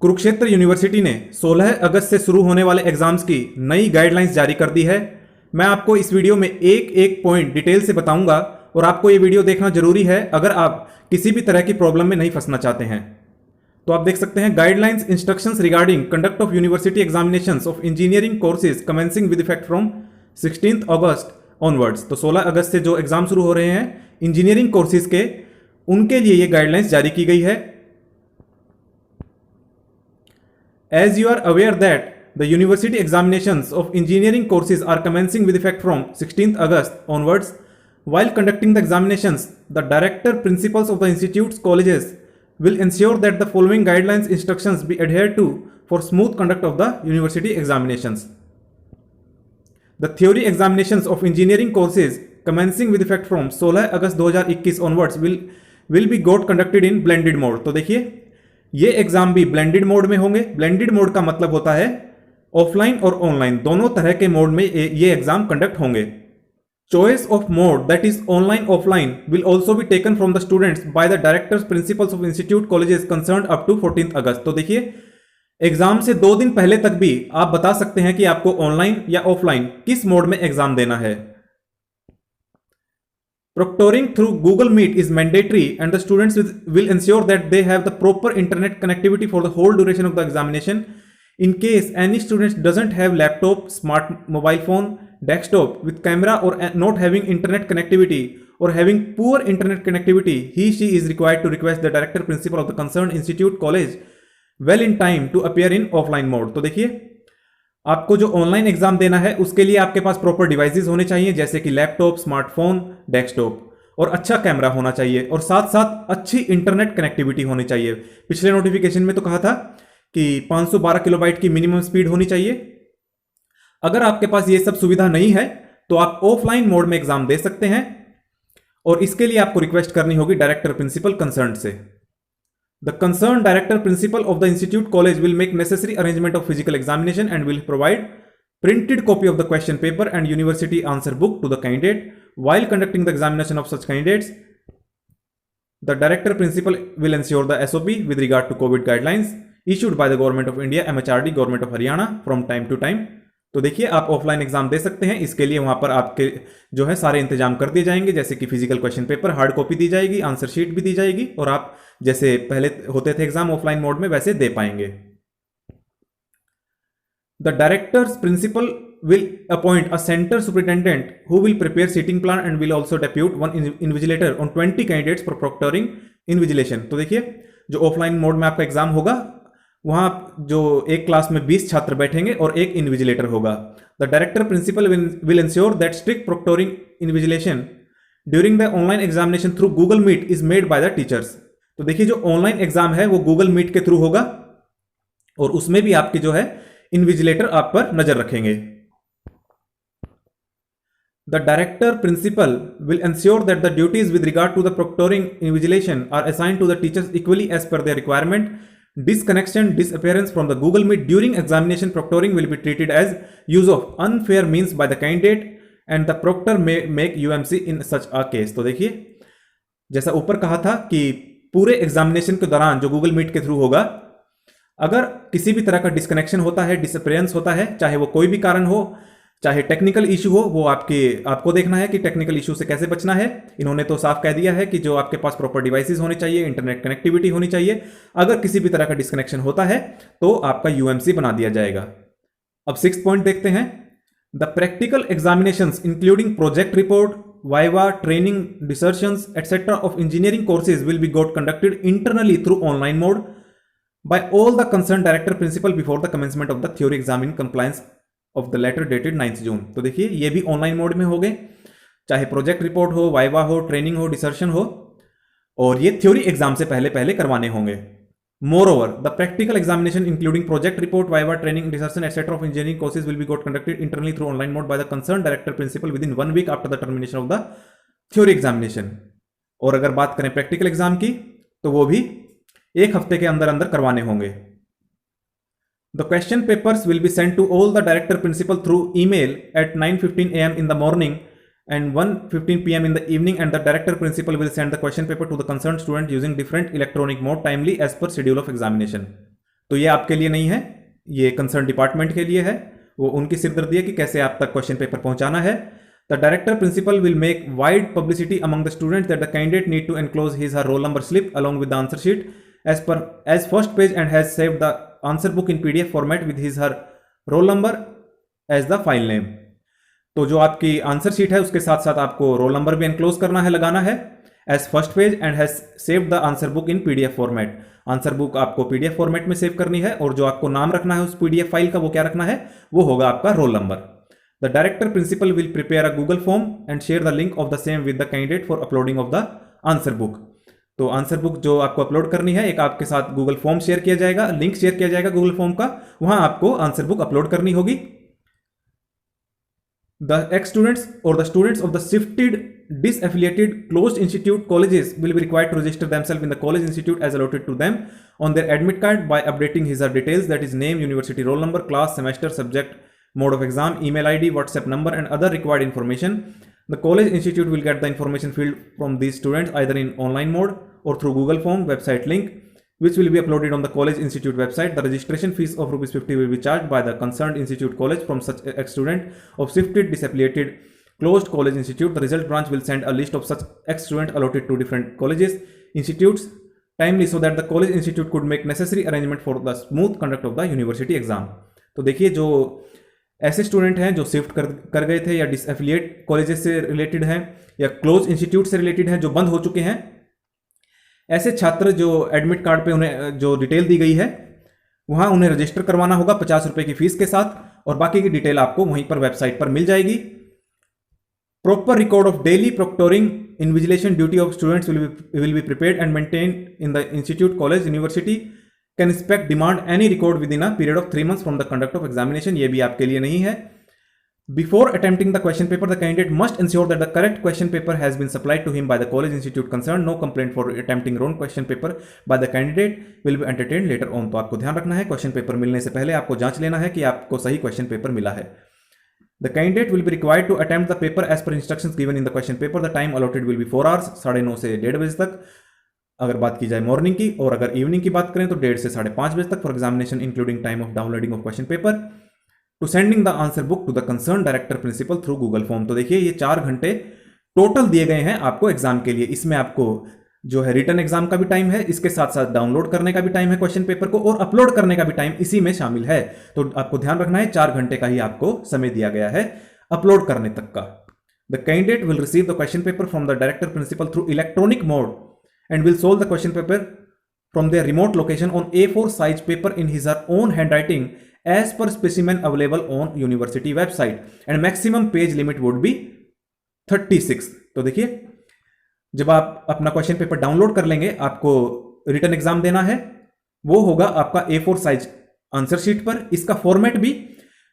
Kurukshetra university ने 16 अगस्त से शुरू होने वाले एग्जाम्स की नई गाइडलाइंस जारी कर दी है। मैं आपको इस वीडियो में एक एक पॉइंट डिटेल से बताऊंगा और आपको ये वीडियो देखना जरूरी है अगर आप किसी भी तरह की प्रॉब्लम में नहीं फंसना चाहते हैं। तो आप देख सकते हैं guidelines instructions regarding conduct of university examinations of engineering courses commencing with effect from 16 August onwards. तो 16 अगस्त से जो एग्जाम शुरू हो रहे हैं इंजीनियरिंग कोर्सेज के, उनके लिए ये गाइडलाइंस जारी की गई है। As you are aware that the university examinations of engineering courses are commencing with effect from 16th August onwards, while conducting the examinations, the director principals of the institutes colleges will ensure that the following guidelines instructions be adhered to for smooth conduct of the university examinations. The theory examinations of engineering courses commencing with effect from 16 August 2021 onwards will be got conducted in blended mode। तो देखिए ये exam भी blended mode में होंगे। Blended mode का मतलब होता है ऑफलाइन और ऑनलाइन दोनों तरह के मोड में ये एग्जाम कंडक्ट होंगे। Choice of mode that is online offline will also be taken from the students by the directors principals of institute colleges concerned up to 14 August. तो देखिए एग्जाम से 2 दिन पहले तक भी आप बता सकते हैं कि आपको ऑनलाइन या ऑफलाइन किस मोड में एग्जाम देना है। Proctoring through Google Meet is mandatory and the students will ensure that they have the proper internet connectivity for the whole duration of the examination. In case any student doesn't have laptop, smart mobile phone, desktop with camera or not having internet connectivity or having poor internet connectivity, she is required to request the director principal of the concerned institute college well in time to appear in offline mode। तो देखिए आपको जो online exam देना है उसके लिए आपके पास proper devices होने चाहिए जैसे कि लैपटॉप, स्मार्टफोन, डेस्कटॉप और अच्छा कैमरा होना चाहिए और साथ साथ अच्छी इंटरनेट कनेक्टिविटी होनी चाहिए। पिछले नोटिफिकेशन में तो कहा था कि 512 किलोबाइट की मिनिमम स्पीड होनी चाहिए। अगर आपके पास ये सब सुविधा नहीं है तो आप ऑफलाइन मोड में एग्जाम दे सकते हैं और इसके लिए आपको रिक्वेस्ट करनी होगी डायरेक्टर प्रिंसिपल कंसर्न से। The concerned director principal of the institute college will make necessary arrangement of physical examination and will provide printed copy of the question paper and university answer book to the candidate while conducting the examination of such candidates. The director principal will ensure the SOP with regard to COVID guidelines issued by the Government of India, MHRD, Government of Haryana from time to time। तो देखिए आप offline exam दे सकते हैं, इसके लिए वहां पर आपके जो है सारे इंतजाम कर दिए जाएंगे जैसे कि physical question paper hard copy दी जाएगी, आंसर शीट भी दी जाएगी और आप जैसे पहले होते थे एग्जाम ऑफलाइन मोड में वैसे दे पाएंगे। The directors principal will appoint a center superintendent who will prepare seating plan and will also depute one invigilator on 20 candidates for proctoring invigilation। तो देखिए जो ऑफलाइन मोड में आपका एग्जाम होगा वहां जो एक क्लास में 20 छात्र बैठेंगे और एक इन्विजिलेटर होगा। The director principal will ensure that strict proctoring invigilation during the online examination through Google Meet is made by the teachers. तो देखिए जो ऑनलाइन एग्जाम है वो गूगल मीट के थ्रू होगा और उसमें भी आपके जो है इन्विजिलेटर आप पर नजर रखेंगे। The director principal will ensure that the duties with regard to the proctoring invigilation are assigned to the teachers equally as per their requirement. Disconnection, disappearance from the Google Meet during examination proctoring will be treated as use of unfair means by the candidate and the proctor may make UMC in such a case। तो देखिए जैसा ऊपर कहा था कि पूरे examination के दौरान जो गूगल मीट के थ्रू होगा अगर किसी भी तरह का डिस्कनेक्शन होता है, डिसअपियरेंस होता है, चाहे वो कोई भी कारण हो, चाहे टेक्निकल इशू हो, वो आपको देखना है कि टेक्निकल इशू से कैसे बचना है। इन्होंने तो साफ कह दिया है कि जो आपके पास प्रॉपर डिवाइसेस होने चाहिए, इंटरनेट कनेक्टिविटी होनी चाहिए। अगर किसी भी तरह का डिस्कनेक्शन होता है तो आपका यूएमसी बना दिया जाएगा। अब 6 पॉइंट देखते हैं। The practical examinations including project report, viva, training, dissertations etcetera of engineering courses will be got conducted internally through online mode by all the concern director principal before the commencement of the theory exam in compliance of the letter dated 9 June. तो देखिए ये भी online mode में हो गए, चाहे project report हो, viva हो, ट्रेनिंग हो, डिसर्शन हो, और ये थ्योरी एग्जाम से पहले करवाने होंगे। Moreover the practical examination including project report, viva, training, dissertation etcetera of engineering courses will be got conducted internally through online mode by the concern director principal within 1 week after the termination of the theory examination. और अगर बात करें practical exam की तो वो भी 1 हफ्ते के अंदर करवाने होंगे। The question papers will be sent to all the director principal through email at 9:15 a.m. in the morning and 1:15 p.m. in the evening, and the director principal will send the question paper to the concerned student using different electronic mode timely as per schedule of examination। तो ये आपके लिए नहीं है, ये concern department के लिए है, वो उनकी सिरदर्दी है कि कैसे आप तक क्वेश्चन पेपर पहुंचाना है। The director principal will make wide publicity among the students that the candidate need to enclose his her roll number slip along with the answer sheet as first page and has saved the answer book in PDF format with his her roll number as the file name. तो जो आपकी answer sheet है उसके साथ साथ आपको roll number भी enclose करना है, लगाना है as first page and has saved the answer book in PDF format. Answer book आपको पीडीएफ फॉर्मेट में सेव करनी है और जो आपको नाम रखना है उस पीडीएफ फाइल का वो क्या रखना है, वो होगा आपका roll number. The director principal will prepare a Google form and share the link of the same with the candidate for uploading of the answer book. तो आंसर बुक जो आपको अपलोड करनी है, एक आपके साथ गूगल फॉर्म शेयर किया जाएगा, लिंक शेयर किया जाएगा गूगल फॉर्म का, वहां आपको आंसर बुक अपलोड करनी होगी। The ex-students or the students of the shifted, disaffiliated, closed institute colleges will be required to register themselves in the college institute as allotted to them on their admit card by updating his or her details, that is name, university roll number, class, semester, subject, mode of exam, email ID, WhatsApp number and other required information. The college institute will get the information filled from these students either in online mode or through Google form website link, which will be uploaded on the college institute website. The registration fees of ₹50 will be charged by the concerned institute college from such ex-student of shifted, disaffiliated, closed college institute. The result branch will send a list of such ex-student allotted to different colleges, institutes timely so that the college institute could make necessary arrangement for the smooth conduct of the university exam. तो देखिए, जो ऐसे student हैं जो shift कर गए थे या डिसएफिलिएट कॉलेजेस से रिलेटेड हैं या क्लोज इंस्टीट्यूट से रिलेटेड हैं जो बंद हो चुके हैं, ऐसे छात्र जो एडमिट कार्ड पे उन्हें जो डिटेल दी गई है वहां उन्हें रजिस्टर करवाना होगा 50 रुपए की फीस के साथ, और बाकी की डिटेल आपको वहीं पर वेबसाइट पर मिल जाएगी। Proper record of daily proctoring invigilation duty of students will be prepared and maintained in the institute college university can inspect demand any record within a period of 3 months from the conduct of examination. ये भी आपके लिए नहीं है। Before attempting the question paper, the candidate must ensure that the correct question paper has been supplied to him by the college institute concerned. No complaint for attempting wrong question paper by the candidate will be entertained later on. तो आपको ध्यान रखना है, question paper मिलने से पहले आपको जांच लेना है कि आपको सही क्वेश्चन पेपर मिला है। The candidate will be required to attempt the paper as per instructions given in the question paper. The time allotted will be 4 hours, 9:30 से 1:30 बजे तक अगर बात की जाए मॉर्निंग की, और अगर इवनिंग की बात करें तो 1:30 से 5:30 बजे तक for examination including time of downloading of question paper to sending the answer book to the concern director principal through Google form. तो देखिए, ये 4 घंटे टोटल दिए गए हैं आपको एग्जाम के लिए। इसमें आपको जो है रिटन एग्जाम का भी टाइम है, इसके साथ साथ डाउनलोड करने का भी टाइम है क्वेश्चन पेपर को, और अपलोड करने का भी टाइम इसी में शामिल है। तो आपको ध्यान रखना है 4 घंटे का ही आपको समय दिया गया है अपलोड करने तक का। The candidate will receive the question paper from the director principal through electronic mode and will solve the question paper from their remote location on A4 size paper in his her own handwriting as per specimen available on university website and maximum page limit would be 36। तो देखिए, जब आप अपना question paper download कर लेंगे, आपको written exam देना है, वो होगा आपका A4 साइज आंसर शीट पर। इसका फॉर्मेट भी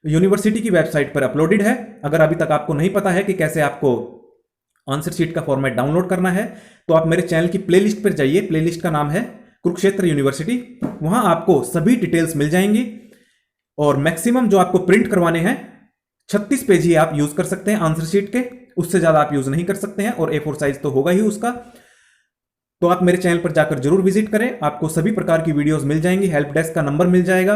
यूनिवर्सिटी की वेबसाइट पर अपलोडेड है। अगर अभी तक आपको नहीं पता है कि कैसे आपको आंसर शीट का फॉर्मेट डाउनलोड करना है, तो आप मेरे चैनल की प्लेलिस्ट पर जाइए। प्लेलिस्ट का नाम है कुरुक्षेत्र यूनिवर्सिटी। वहां आपको सभी डिटेल्स मिल जाएंगी, और मैक्सिमम जो आपको प्रिंट करवाने हैं 36 पेज ही आप यूज कर सकते हैं आंसर शीट के, उससे ज्यादा आप यूज नहीं कर सकते हैं, और A4 साइज तो होगा ही उसका। तो आप मेरे चैनल पर जाकर जरूर विजिट करें, आपको सभी प्रकार की वीडियोस मिल जाएंगी, हेल्प डेस्क का नंबर मिल जाएगा,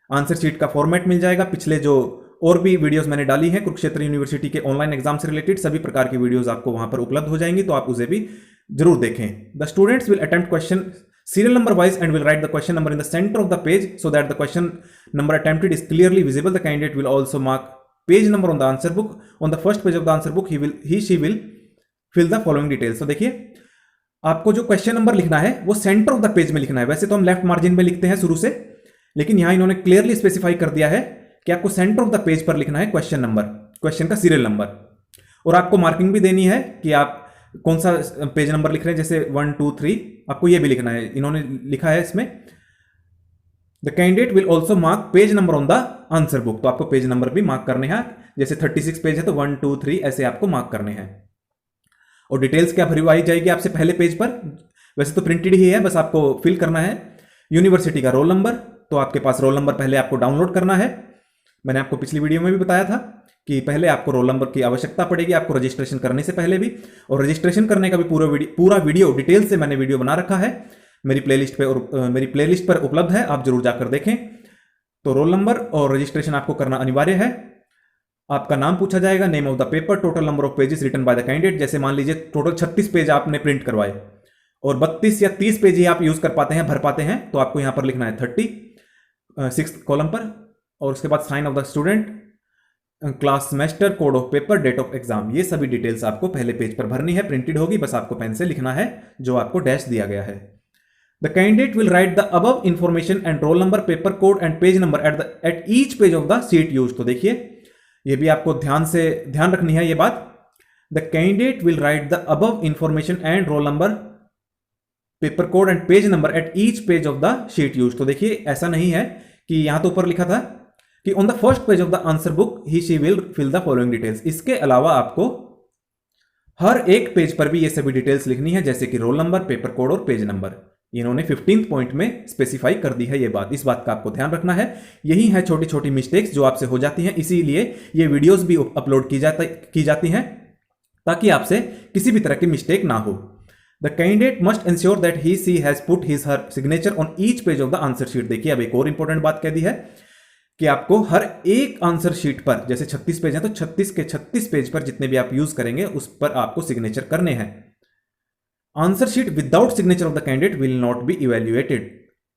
आंसर शीट का फॉर्मेट मिल जाएगा, पिछले जो और भी वीडियोस मैंने डाली हैं कुरुक्षेत्र यूनिवर्सिटी के ऑनलाइन एग्जाम से रिलेटेड, सभी प्रकार की वीडियोस आपको वहां पर उपलब्ध हो जाएंगी, तो आप उसे भी जरूर देखें। The students will attempt question serial number wise and will write the question number in the center of the page so that the question number attempted is clearly visible. The candidate will also mark page number on the answer book. On the first page of the answer book, she will fill the following details. तो देखिए, आपको जो question number लिखना है वो centre of the page में लिखना है। वैसे तो हम लेफ्ट मार्जिन में लिखते हैं शुरू से, लेकिन यहां इन्होंने क्लियरली स्पेसिफाई कर दिया है कि आपको सेंटर ऑफ द पेज पर लिखना है क्वेश्चन नंबर, क्वेश्चन का सीरियल नंबर, और आपको मार्किंग भी देनी है कि आप कौन सा पेज नंबर लिख रहे हैं। जैसे 1 2 3 आपको ये भी लिखना है, इन्होंने लिखा है इसमें the candidate will also mark page number on the answer book. तो आपको पेज नंबर भी मार्क करने हैं, जैसे 36 पेज है तो 1 2 3 ऐसे आपको मार्क करने हैं। और डिटेल्स क्या भरवाई जाएगी आपसे पहले पेज पर, वैसे तो प्रिंटेड ही है, बस आपको फिल करना है यूनिवर्सिटी का रोल नंबर। तो आपके पास रोल नंबर पहले आपको डाउनलोड करना है। मैंने आपको पिछली वीडियो में भी बताया था कि पहले आपको रोल नंबर की आवश्यकता पड़ेगी आपको रजिस्ट्रेशन करने से पहले भी, और रजिस्ट्रेशन करने का भी पूरा वीडियो डिटेल से मैंने वीडियो बना रखा है। मेरी प्लेलिस्ट पर उपलब्ध है, आप जरूर जाकर देखें। तो रोल नंबर और रजिस्ट्रेशन आपको करना अनिवार्य है। आपका नाम पूछा जाएगा, name of the paper, total number of pages written by the candidate. जैसे मान लीजिए टोटल 36 पेज आपने प्रिंट करवाए और 32 या 30 पेज ही आप यूज कर पाते हैं, भर पाते हैं, तो आपको यहां पर लिखना है 36 कॉलम पर। और उसके बाद sign of the student, class semester, code of paper, date of exam, ये सभी डिटेल्स आपको पहले पेज पर भरनी है, प्रिंटेड होगी, बस आपको पेन से लिखना है जो आपको डैश दिया गया है। The candidate will write the above information and roll number, paper code and page number at each page of the sheet use. तो देखिए ये भी आपको ध्यान रखनी है ये बात। The candidate will write the above information and roll number, paper code and page number at each page of the sheet use. तो देखिए ऐसा नहीं है कि यहां तो ऊपर लिखा था कि on the first page of the answer book he she will fill the following details. इसके अलावा आपको हर एक पेज पर भी ये सभी डिटेल्स लिखनी है, जैसे कि रोल नंबर, पेपर कोड और पेज नंबर। इन्होंने 15th पॉइंट में स्पेसिफाई कर दी है ये बात, इस बात का आपको ध्यान रखना है। यही है छोटी छोटी मिस्टेक्स जो आपसे हो जाती हैं, इसीलिए ये वीडियोस भी अपलोड की जाती हैं ताकि आपसे किसी भी तरह की मिस्टेक ना हो। The candidate must ensure that he she has put his her signature on each page of the answer sheet. देखिए अब एक और इंपॉर्टेंट बात कह दी है कि आपको हर एक आंसर शीट पर, जैसे 36 पेज है तो 36 के 36 पेज पर जितने भी आप यूज करेंगे उस पर आपको सिग्नेचर करने हैं। Answer sheet without signature of the candidate will not be evaluated.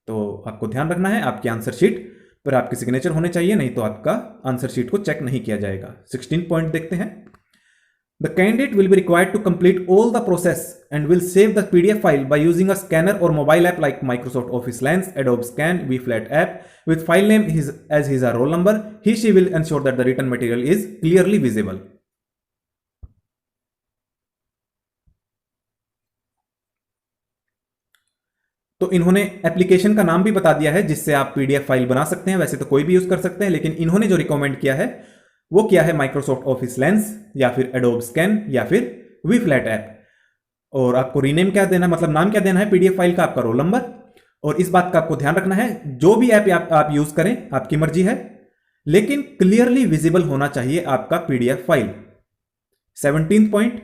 तो आपको ध्यान रखना है आपकी आंसर शीट पर आपके सिग्नेचर होने चाहिए, नहीं तो आपका आंसर शीट को चेक नहीं किया जाएगा। 16 पॉइंट देखते हैं। The candidate will be required to complete all the process and will save the PDF file by using a scanner or mobile app like Microsoft Office Lens, Adobe Scan, vFlat app with file name as his or roll number. She will ensure that the written material is clearly visible. तो इन्होंने application का नाम भी बता दिया है जिससे आप PDF फाइल बना सकते हैं। वैसे तो कोई भी यूज कर सकते हैं, लेकिन इन्होंने जो रिकमेंड किया है वो क्या है, माइक्रोसॉफ्ट ऑफिस लेंस या फिर एडोब स्कैन या फिर वीफ्लैट ऐप। और आपको रीनेम क्या देना, मतलब नाम क्या देना है PDF फाइल का, आपका रोल नंबर। और इस बात का आपको ध्यान रखना है, जो भी ऐप आप यूज करें आपकी मर्जी है, लेकिन क्लियरली विजिबल होना चाहिए आपका PDF file. 17th point,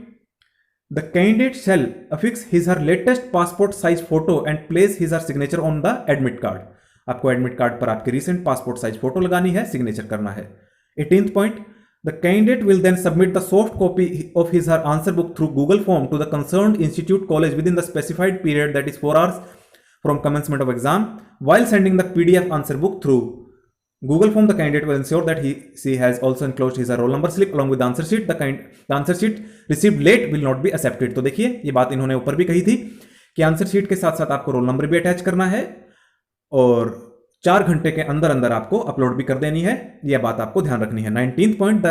the candidate shell affix his her latest passport size photo and place his her signature on the admit card. आपको एडमिट कार्ड पर आपकी रिसेंट पासपोर्ट साइज फोटो लगानी है, signature करना है। 18th point, the candidate will then submit the soft copy of his or her answer book through Google form to the concerned institute college within the specified period, that is 4 hours from commencement of exam. While sending the PDF answer book through Google form, the candidate will ensure that she has also enclosed his or her roll number slip along with the answer sheet. The answer sheet received late will not be accepted. तो देखिए ये बात इन्होंने ऊपर भी कही थी कि आंसर शीट के साथ साथ आपको रोल नंबर भी अटैच करना है और 4 घंटे के अंदर अंदर आपको अपलोड भी कर देनी है, यह बात आपको ध्यान रखनी है। 19th point,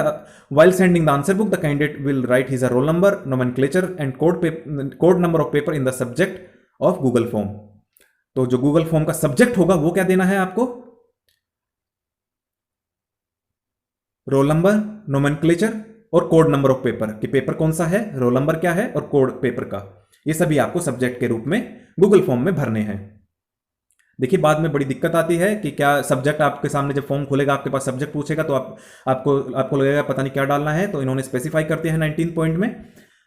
while sending the answer book, the candidate will write his roll number, nomenclature and code number of paper in the subject of Google form. तो जो Google form का सब्जेक्ट होगा वो क्या देना है आपको, रोल नंबर, नोमेनक्लेचर और कोड नंबर ऑफ पेपर, कि पेपर कौन सा है, रोल नंबर क्या है और कोड पेपर का, ये सभी आपको सब्जेक्ट के रूप में गूगल फॉर्म में भरने हैं। देखिए बाद में बड़ी दिक्कत आती है कि क्या सब्जेक्ट आपके सामने जब फॉर्म खुलेगा आपके पास सब्जेक्ट पूछेगा तो आपको लगेगा पता नहीं क्या डालना है। तो इन्होंने स्पेसिफाई करते हैं 19 पॉइंट में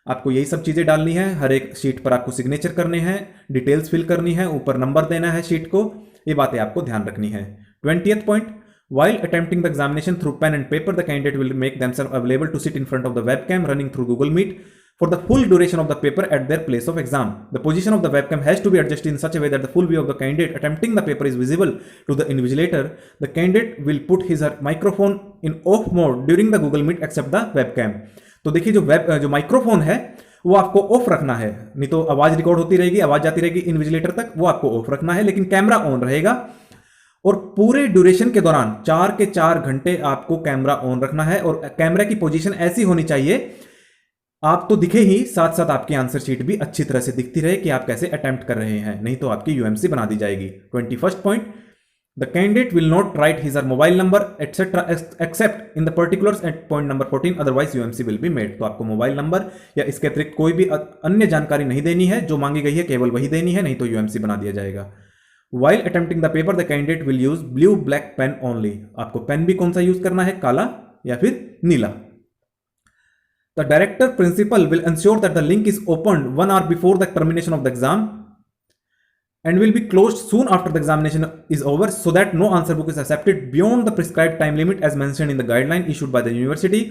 आपको यही सब चीजें डालनी है। हर एक शीट पर आपको सिग्नेचर करने हैं, डिटेल्स फिल करनी है, ऊपर नंबर देना है शीट को, ये बातें आपको ध्यान रखनी है। 20th point, while attempting the examination through pen and paper, the candidate will make themselves available to sit in front of the webcam running through Google Meet for the full duration of the paper at their place of exam. The position of the webcam has to be adjusted in such a way that the full view of the candidate attempting the paper is visible to the invigilator. The candidate will put his microphone in off mode during the Google Meet except the webcam. तो देखिए जो microphone है वो आपको of रखना है, नहीं तो आवाज रिकॉर्ड होती रहेगी, आवाज जाती रहेगी इन्विजिलेटर तक, वो आपको ऑफ रखना है, लेकिन कैमरा ऑन रहेगा। और पूरे ड्यूरेशन के दौरान 4 के 4 घंटे आपको कैमरा ऑन रखना है और कैमरा की पोजीशन ऐसी होनी चाहिए आप तो दिखे ही, साथ साथ आपकी आंसर शीट भी अच्छी तरह से दिखती रहे कि आप कैसे अटेम्प्ट कर रहे हैं, नहीं तो आपकी यूएमसी बना दी जाएगी। 21st point, the candidate will not write his her mobile number etcetera except in the particulars at point number 14, otherwise UMC will be made. तो आपको मोबाइल नंबर या इसके अतिरिक्त कोई भी अन्य जानकारी नहीं देनी है, जो मांगी गई है केवल वही देनी है, नहीं तो यूएमसी बना दिया जाएगा। While attempting the paper, the candidate will use blue black pen only. आपको पेन भी कौन सा यूज करना है, काला या फिर नीला। The director principal will ensure that the link is opened 1 hour before the termination of the exam. and will be closed soon after the examination is over, so that no answer book is accepted beyond the prescribed time limit as mentioned in the guideline issued by the university.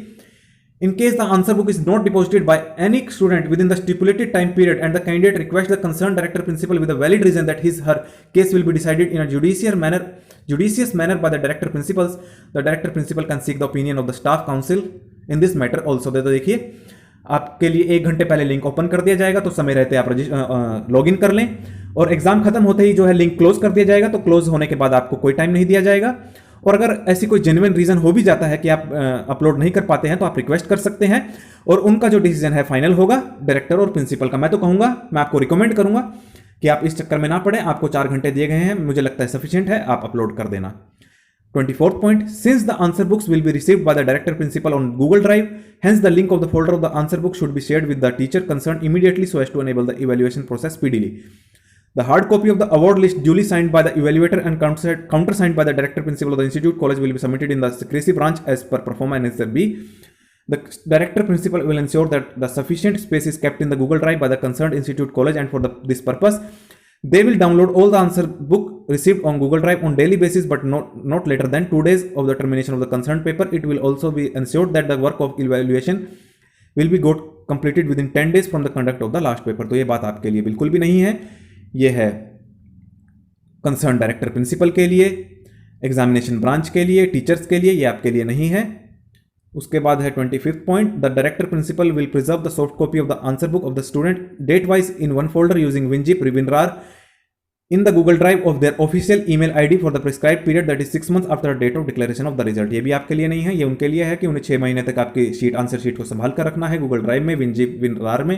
In case the answer book is not deposited by any student within the stipulated time period and the candidate requests the concerned director principal with a valid reason that his/her case will be decided in a judicious manner by the director principals, the director principal can seek the opinion of the staff council in this matter also. तो देखिए आपके लिए 1 घंटे पहले link open कर दिया जाएगा, तो समय रहते आप लॉग इन कर लें, और एग्जाम खत्म होते ही जो है लिंक क्लोज कर दिया जाएगा। तो क्लोज होने के बाद आपको कोई टाइम नहीं दिया जाएगा, और अगर ऐसी कोई जेन्युइन रीजन हो भी जाता है कि आप अपलोड नहीं कर पाते हैं तो आप रिक्वेस्ट कर सकते हैं, और उनका जो डिसीजन है फाइनल होगा डायरेक्टर और प्रिंसिपल का। मैं तो कहूंगा, मैं आपको रिकमेंड करूंगा कि आप इस चक्कर में ना पड़े। आपको 4 घंटे दिए गए हैं, मुझे लगता है सफिशिएंट है, आप अपलोड कर देना। 24th point, since the answer books will be received by the director principal on Google Drive, hence the link of the folder of the answer book should be shared with the teacher concerned immediately so as to enable the evaluation process speedily. The hard copy of the award list duly signed by the evaluator and countersigned by the director principal of the institute college will be submitted in the secrecy branch as per Performa Annexure B. The director principal will ensure that the sufficient space is kept in the Google Drive by the concerned institute college, and for this purpose they will download all the answer book received on Google Drive on daily basis, but not later than 2 days of the termination of the concerned paper. It will also be ensured that the work of evaluation will be got completed within 10 days from the conduct of the last paper. तो ये बात आपके लिए बिल्कुल भी नहीं है, ये है कंसर्न डायरेक्टर प्रिंसिपल के लिए, एग्जामिनेशन ब्रांच के लिए, टीचर्स के लिए, ये आपके लिए नहीं है। उसके बाद है 25th point, the director principal will preserve the soft copy of the answer book of the student date wise in one folder using WinZip WinRAR in the Google Drive of their official email ID for the prescribed period, that is 6 months after the date of declaration of the result. ये भी आपके लिए नहीं है, ये उनके लिए है कि उन्हें 6 महीने तक आपकी शीट आंसर शीट को संभाल कर रखना है गूगल ड्राइव में, WinZip WinRAR में।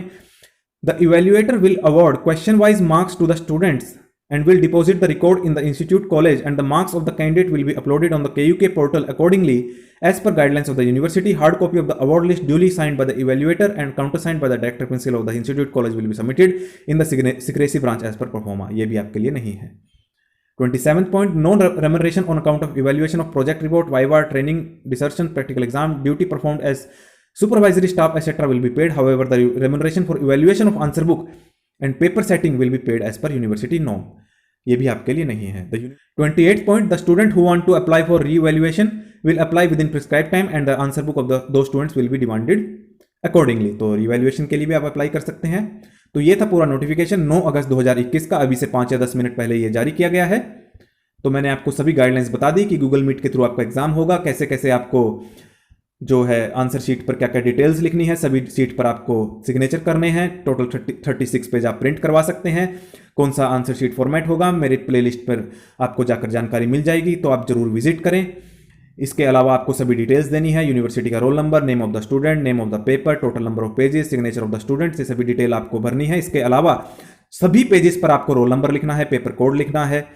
The evaluator will award question-wise marks to the students and will deposit the record in the institute college, and the marks of the candidate will be uploaded on the KUK portal accordingly as per guidelines of the university. Hard copy of the award list duly signed by the evaluator and countersigned by the director principal of the institute college will be submitted in the secrecy branch as per Performa. ये भी आपके लिए नहीं है। 27th point, no remuneration on account of evaluation of project report, viva, training, dissertation, practical exam, duty performed as supervisory staff, etc. will be paid. However, the remuneration for evaluation of answer book and paper setting will be paid as per university norm. ये भी आपके लिए नहीं है। 28th point, the student who want to apply for re-evaluation will apply within prescribed time and the answer book of those students will be demanded accordingly. तो re-evaluation के लिए भी आप अप्लाई कर सकते हैं। तो ये था पूरा नोटिफिकेशन 9 अगस्त 2021 का, अभी से 5 या 10 मिनट पहले ये जारी किया गया है। तो मैंने आपको सभी गाइडलाइंस बता दी कि गूगल मीट के थ्रू आपका एग्जाम होगा, कैसे कैसे आपको जो है आंसर शीट पर क्या क्या डिटेल्स लिखनी है, सभी शीट पर आपको सिग्नेचर करने हैं। टोटल 36 पेज आप प्रिंट करवा सकते हैं। कौन सा आंसर शीट फॉर्मेट होगा मेरे प्लेलिस्ट पर आपको जाकर जानकारी मिल जाएगी, तो आप जरूर विजिट करें। इसके अलावा आपको सभी डिटेल्स देनी है, यूनिवर्सिटी का roll number, name of the student, name of the paper, total number of pages, signature of the student, ये सभी डिटेल आपको भरनी है। इसके अलावा सभी पेजेस पर आपको रोल नंबर लिखना है, पेपर कोड लिखना है,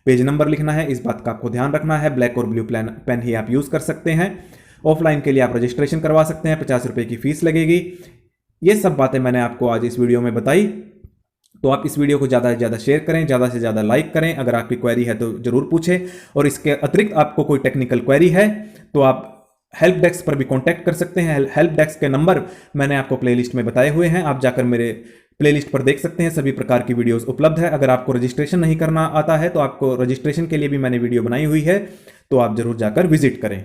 पेज नंबर लिखना है। इस बात का आपको ध्यान रखना है। ब्लैक और ब्लू पेन ही आप यूज कर सकते हैं। ऑफलाइन के लिए आप रजिस्ट्रेशन करवा सकते हैं, 50 रुपए की फीस लगेगी। ये सब बातें मैंने आपको आज इस वीडियो में बताई। तो आप इस वीडियो को ज़्यादा से ज़्यादा शेयर करें, ज़्यादा से ज़्यादा लाइक करें। अगर आपकी क्वेरी है तो ज़रूर पूछें, और इसके अतिरिक्त आपको कोई टेक्निकल क्वेरी है तो आप हेल्प डेस्क पर भी कांटेक्ट कर सकते हैं। हेल्प डेस्क के नंबर मैंने आपको प्लेलिस्ट में बताए हुए हैं, आप जाकर मेरे प्लेलिस्ट पर देख सकते हैं। सभी प्रकार की वीडियोस उपलब्ध है। अगर आपको रजिस्ट्रेशन नहीं करना आता है तो आपको रजिस्ट्रेशन के लिए भी मैंने वीडियो बनाई हुई है, तो आप जरूर जाकर विजिट करें।